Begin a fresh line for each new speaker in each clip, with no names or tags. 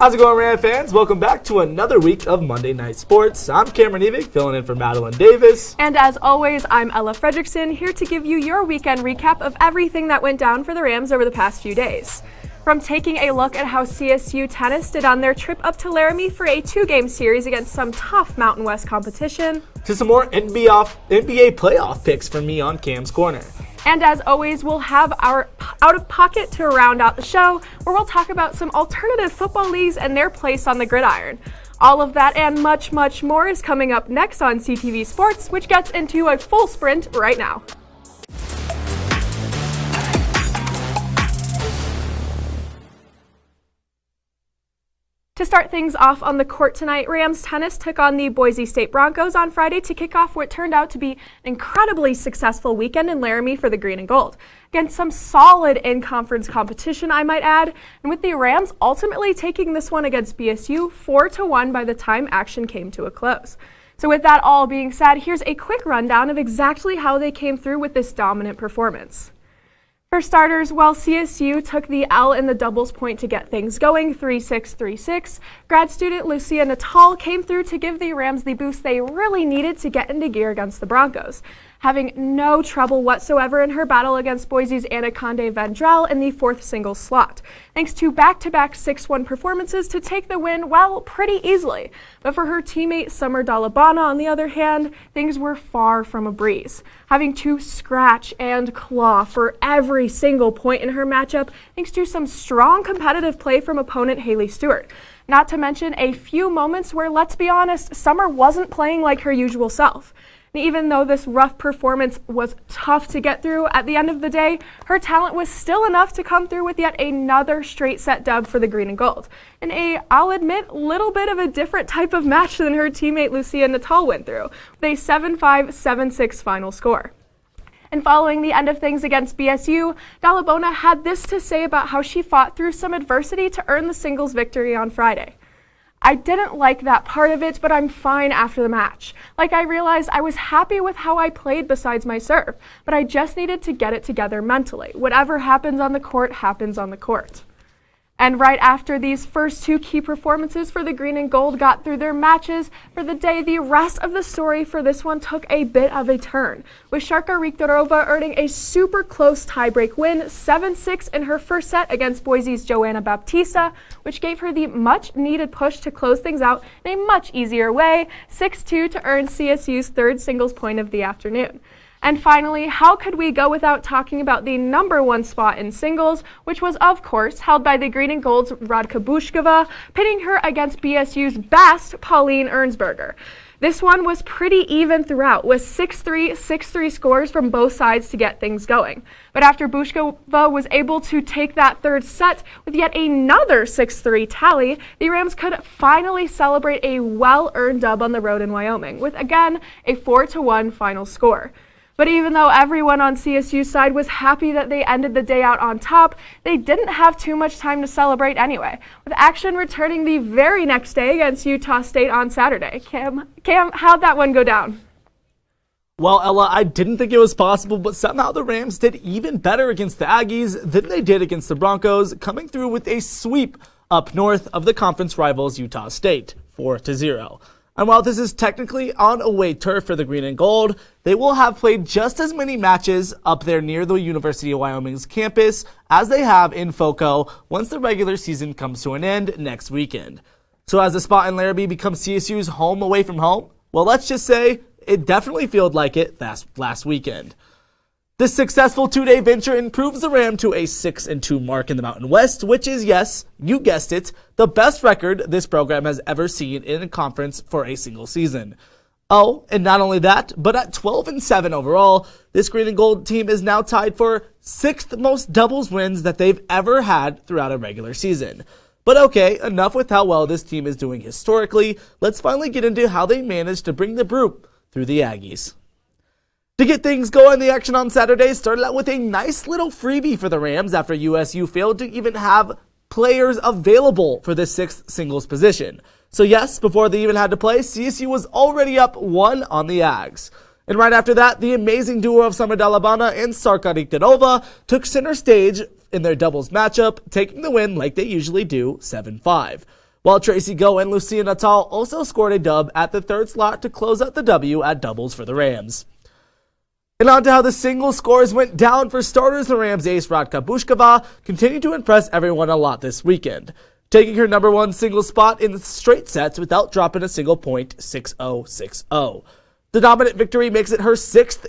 How's it going, Ram fans? Welcome back to another week of Monday Night Sports. I'm Cameron Evig, filling in for Madeline Davis.
And as always, I'm Ella Fredrickson, here to give you your weekend recap of everything that went down for the Rams over the past few days. From taking a look at how CSU tennis did on their trip up to Laramie for a 2-game series against some tough Mountain West competition,
to some more NBA playoff picks from me on Cam's Corner.
And as always, we'll have our Out of Pocket to round out the show, where we'll talk about some alternative football leagues and their place on the gridiron. All of that and much, much more is coming up next on CTV Sports, which gets into a full sprint right now. To start things off on the court tonight, Rams tennis took on the Boise State Broncos on Friday to kick off what turned out to be an incredibly successful weekend in Laramie for the green and gold, against some solid in-conference competition, I might add, and with the Rams ultimately taking this one against BSU 4-1 by the time action came to a close. So with that all being said, here's a quick rundown of exactly how they came through with this dominant performance. For starters, while CSU took the L in the doubles point to get things going, 3-6, 3-6, grad student Lucia Natal came through to give the Rams the boost they really needed to get into gear against the Broncos, having no trouble whatsoever in her battle against Boise's Anna Conde Vendrell in the fourth singles slot, thanks to back-to-back 6-1 performances to take the win, well, pretty easily. But for her teammate Summer Dalabana, on the other hand, things were far from a breeze, having to scratch and claw for every single point in her matchup, thanks to some strong competitive play from opponent Haley Stewart. Not to mention a few moments where, let's be honest, Summer wasn't playing like her usual self. And even though this rough performance was tough to get through, at the end of the day, her talent was still enough to come through with yet another straight set dub for the green and gold. And I'll admit, little bit of a different type of match than her teammate Lucia Natal went through, with a 7-5, 7-6 final score. And following the end of things against BSU, Dalabona had this to say about how she fought through some adversity to earn the singles victory on Friday. I didn't like that part of it, but I'm fine after the match. Like, I realized I was happy with how I played besides my serve, but I just needed to get it together mentally. Whatever happens on the court happens on the court. And right after these first two key performances for the green and gold got through their matches for the day, the rest of the story for this one took a bit of a turn, with Sharka Riktorova earning a super close tiebreak win, 7-6 in her first set against Boise's Joanna Baptista, which gave her the much-needed push to close things out in a much easier way, 6-2 to earn CSU's third singles point of the afternoon. And finally, how could we go without talking about the number one spot in singles, which was, of course, held by the green and gold's Radka Bushkova, pitting her against BSU's best Pauline Ernsberger. This one was pretty even throughout, with 6-3, 6-3 scores from both sides to get things going. But after Bushkova was able to take that third set with yet another 6-3 tally, the Rams could finally celebrate a well-earned dub on the road in Wyoming, with, again, a 4-1 final score. But even though everyone on CSU's side was happy that they ended the day out on top, they didn't have too much time to celebrate anyway, with action returning the very next day against Utah State on Saturday. Cam, how'd that one go down?
Well, Ella, I didn't think it was possible, but somehow the Rams did even better against the Aggies than they did against the Broncos, coming through with a sweep up north of the conference rivals Utah State, 4-0. And while this is technically on away turf for the green and gold, they will have played just as many matches up there near the University of Wyoming's campus as they have in FOCO once the regular season comes to an end next weekend. So as the spot in Laramie becomes CSU's home away from home, well, let's just say it definitely felt like it last weekend. This successful two-day venture improves the Ram to a 6-2 mark in the Mountain West, which is, yes, you guessed it, the best record this program has ever seen in a conference for a single season. Oh, and not only that, but at 12-7 overall, this green and gold team is now tied for 6th most doubles wins that they've ever had throughout a regular season. But okay, enough with how well this team is doing historically. Let's finally get into how they managed to bring the group through the Aggies. To get things going, the action on Saturday started out with a nice little freebie for the Rams after USU failed to even have players available for the 6th singles position. So yes, before they even had to play, CSU was already up 1 on the Ags. And right after that, the amazing duo of Summer Dalabana and Sarka Riktorova took center stage in their doubles matchup, taking the win like they usually do, 7-5. while Tracy Go and Lucia Natal also scored a dub at the third slot to close out the W at doubles for the Rams. And on to how the single scores went down for starters. The Rams ace Radka Bushkova continued to impress everyone a lot this weekend, taking her number one single spot in straight sets without dropping a single point, 6-0, 6-0. The dominant victory makes it her sixth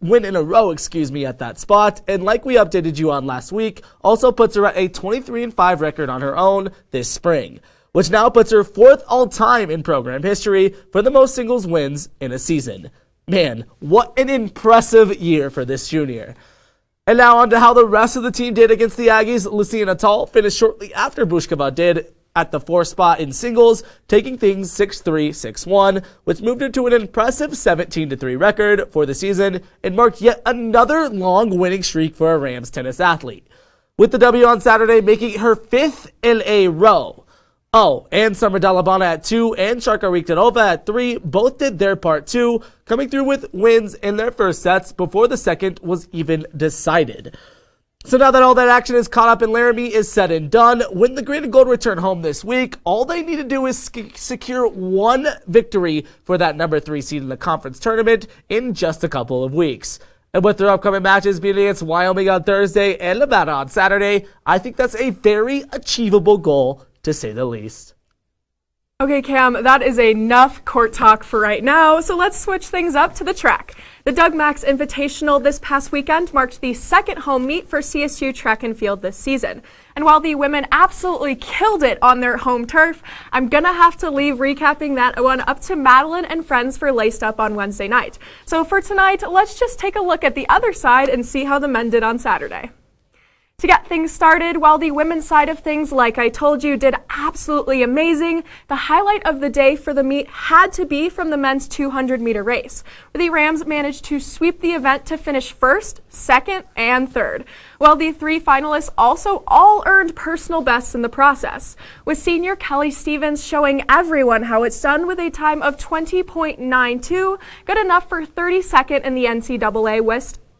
win in a row, at that spot, and like we updated you on last week, also puts her at a 23-5 record on her own this spring, which now puts her fourth all-time in program history for the most singles wins in a season. Man, what an impressive year for this junior. And now on to how the rest of the team did against the Aggies. Lucia Natal finished shortly after Bushkova did at the fourth spot in singles, taking things 6-3, 6-1, which moved her to an impressive 17-3 record for the season and marked yet another long winning streak for a Rams tennis athlete, with the W on Saturday making her fifth in a row. Oh, and Summer Dalabana at 2 and Sharka Riktanova at 3 both did their part too, coming through with wins in their first sets before the second was even decided. So now that all that action is caught up in Laramie is said and done, when the Green and Gold return home this week, all they need to do is secure one victory for that number 3 seed in the conference tournament in just a couple of weeks. And with their upcoming matches being against Wyoming on Thursday and Nevada on Saturday, I think that's a very achievable goal, to say the least.
Okay, Cam, that is enough court talk for right now, so let's switch things up to the track. The Doug Max Invitational this past weekend marked the second home meet for CSU track and field this season. And while the women absolutely killed it on their home turf, I'm gonna have to leave recapping that one up to Madeline and friends for Laced Up on Wednesday night. So for tonight, let's just take a look at the other side and see how the men did on Saturday. To get things started, while the women's side of things, like I told you, did absolutely amazing, the highlight of the day for the meet had to be from the men's 200-meter race, where the Rams managed to sweep the event to finish first, second, and third. While the 3 finalists also all earned personal bests in the process, with senior Kelly Stevens showing everyone how it's done with a time of 20.92, good enough for 32nd in the NCAA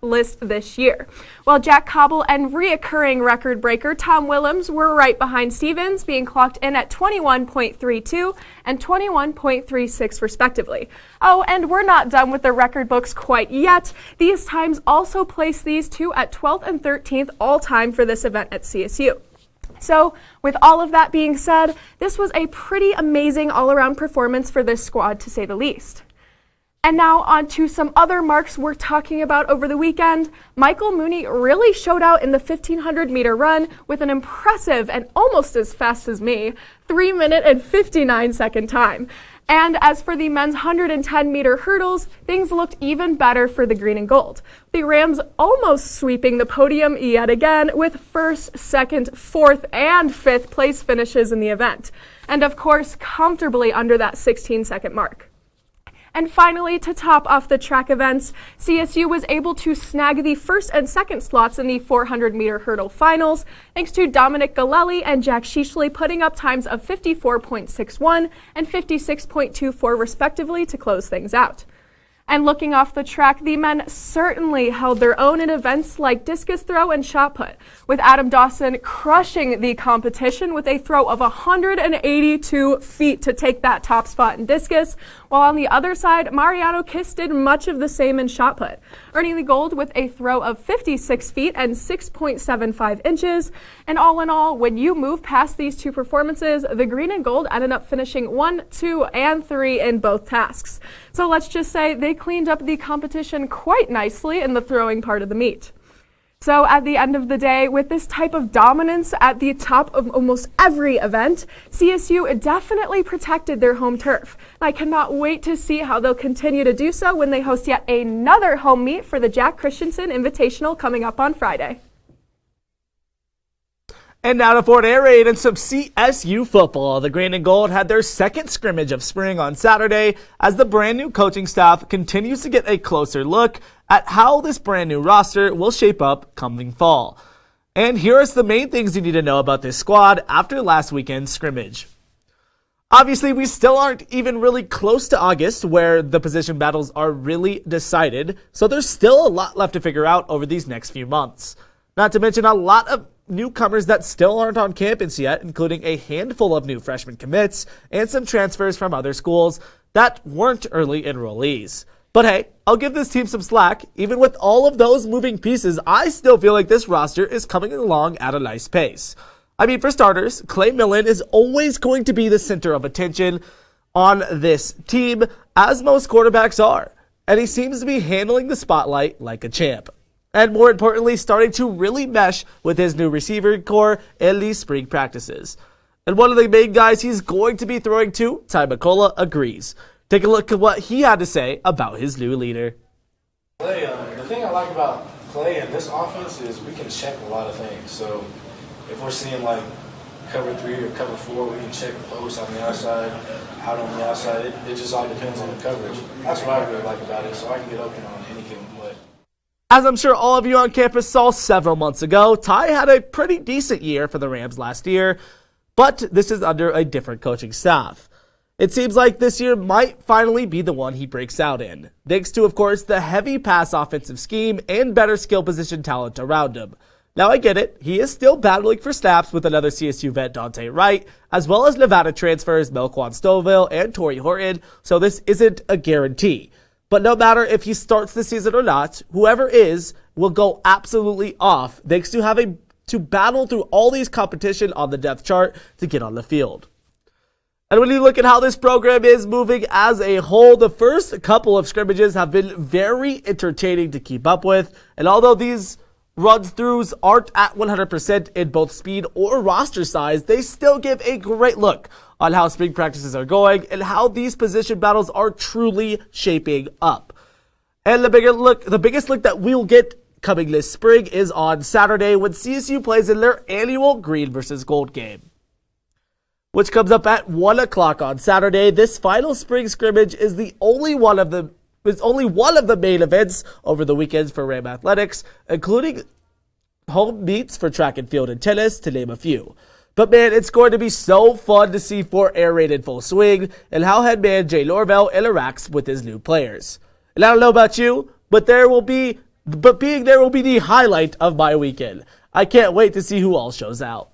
list this year, while Jack Cobble and reoccurring record breaker Tom Willems were right behind Stevens, being clocked in at 21.32 and 21.36 respectively. Oh, and we're not done with the record books quite yet. These times also place these two at 12th and 13th all time for this event at CSU. So, with all of that being said, this was a pretty amazing all-around performance for this squad, to say the least. And now on to some other marks we're talking about over the weekend. Michael Mooney really showed out in the 1,500-meter run with an impressive and almost as fast as me, 3-minute and 59-second time. And as for the men's 110-meter hurdles, things looked even better for the Green and Gold. The Rams almost sweeping the podium yet again with first, second, fourth, and fifth place finishes in the event. And of course, comfortably under that 16-second mark. And finally, to top off the track events, CSU was able to snag the first and second slots in the 400-meter hurdle finals, thanks to Dominic Galelli and Jack Sheashley putting up times of 54.61 and 56.24 respectively to close things out. And looking off the track, the men certainly held their own in events like discus throw and shot put, with Adam Dawson crushing the competition with a throw of 182 feet to take that top spot in discus, while on the other side, Mariano Kiss did much of the same in shot put, earning the gold with a throw of 56 feet and 6.75 inches. And all in all, when you move past these two performances, the Green and Gold ended up finishing 1, 2, and 3 in both tasks. So let's just say they cleaned up the competition quite nicely in the throwing part of the meet. So at the end of the day, with this type of dominance at the top of almost every event, CSU definitely protected their home turf. And I cannot wait to see how they'll continue to do so when they host yet another home meet for the Jack Christensen Invitational coming up on Friday.
And now to Fort Air Raid and some CSU football. The Green and Gold had their second scrimmage of spring on Saturday as the brand new coaching staff continues to get a closer look at how this brand new roster will shape up coming fall. And here are the main things you need to know about this squad after last weekend's scrimmage. Obviously, we still aren't even really close to August where the position battles are really decided, so there's still a lot left to figure out over these next few months. Not to mention a lot of newcomers that still aren't on campus yet, including a handful of new freshman commits and some transfers from other schools that weren't early enrollees. But hey, I'll give this team some slack. Even with all of those moving pieces, I still feel like this roster is coming along at a nice pace. I mean, for starters, Clay Millen is always going to be the center of attention on this team, as most quarterbacks are. And he seems to be handling the spotlight like a champ. And more importantly, starting to really mesh with his new receiver core in these spring practices. And one of the main guys he's going to be throwing to, Ty McCullough, agrees. Take a look at what he had to say about his new leader.
Clay, the thing I like about Clay and this offense is we can check a lot of things. So if we're seeing like cover 3 or cover 4, we can check the post on the outside, out on the outside. It just all depends on the coverage. That's what I really like about it, so I can get open on any given play.
As I'm sure all of you on campus saw several months ago, Ty had a pretty decent year for the Rams last year, but this is under a different coaching staff. It seems like this year might finally be the one he breaks out in, thanks to, of course, the heavy pass offensive scheme and better skill position talent around him. Now I get it, he is still battling for snaps with another CSU vet Dante Wright, as well as Nevada transfers Melquan Stovall and Torrey Horton, so this isn't a guarantee. But no matter if he starts the season or not, whoever is will go absolutely off, thanks to having to battle through all these competition on the depth chart to get on the field. And when you look at how this program is moving as a whole, the first couple of scrimmages have been very entertaining to keep up with. And although these run-throughs aren't at 100% in both speed or roster size, they still give a great look on how spring practices are going and how these position battles are truly shaping up. And the biggest look that we'll get coming this spring is on Saturday when CSU plays in their annual green versus gold game, which comes up at 1 o'clock on Saturday. This final spring scrimmage is only one of the main events over the weekends for Ram Athletics, including home meets for track and field and tennis, to name a few. But man, it's going to be so fun to see 4 air raid in full swing and how head man Jay Norvell interacts with his new players. And I don't know about you, but being there will be the highlight of my weekend. I can't wait to see who all shows out.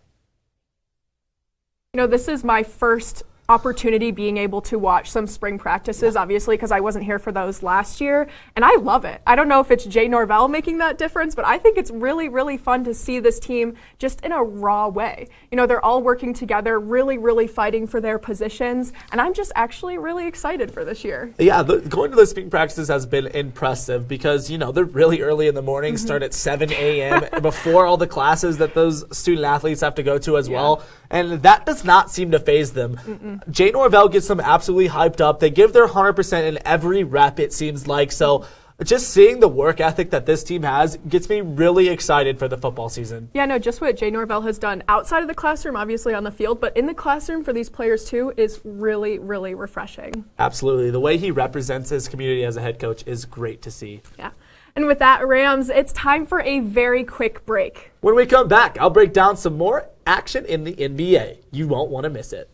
You know, this is my first opportunity being able to watch some spring practices, obviously, because I wasn't here for those last year, and I love it. I don't know if it's Jay Norvell making that difference, but I think it's really, really fun to see this team just in a raw way. You know, they're all working together, really, really fighting for their positions, and I'm just actually really excited for this year.
Yeah, going to the spring practices has been impressive because, you know, they're really early in the morning, start at 7 a.m. before all the classes that those student athletes have to go to as well. And that does not seem to faze them. Jay Norvell gets them absolutely hyped up. They give their 100% in every rep, it seems like. So just seeing the work ethic that this team has gets me really excited for the football season.
Yeah, no, just what Jay Norvell has done outside of the classroom, obviously on the field, but in the classroom for these players too is really, really refreshing.
Absolutely. The way he represents his community as a head coach is great to see.
Yeah. And with that, Rams, it's time for a very quick break.
When we come back, I'll break down some more action in the NBA. You won't want to miss it.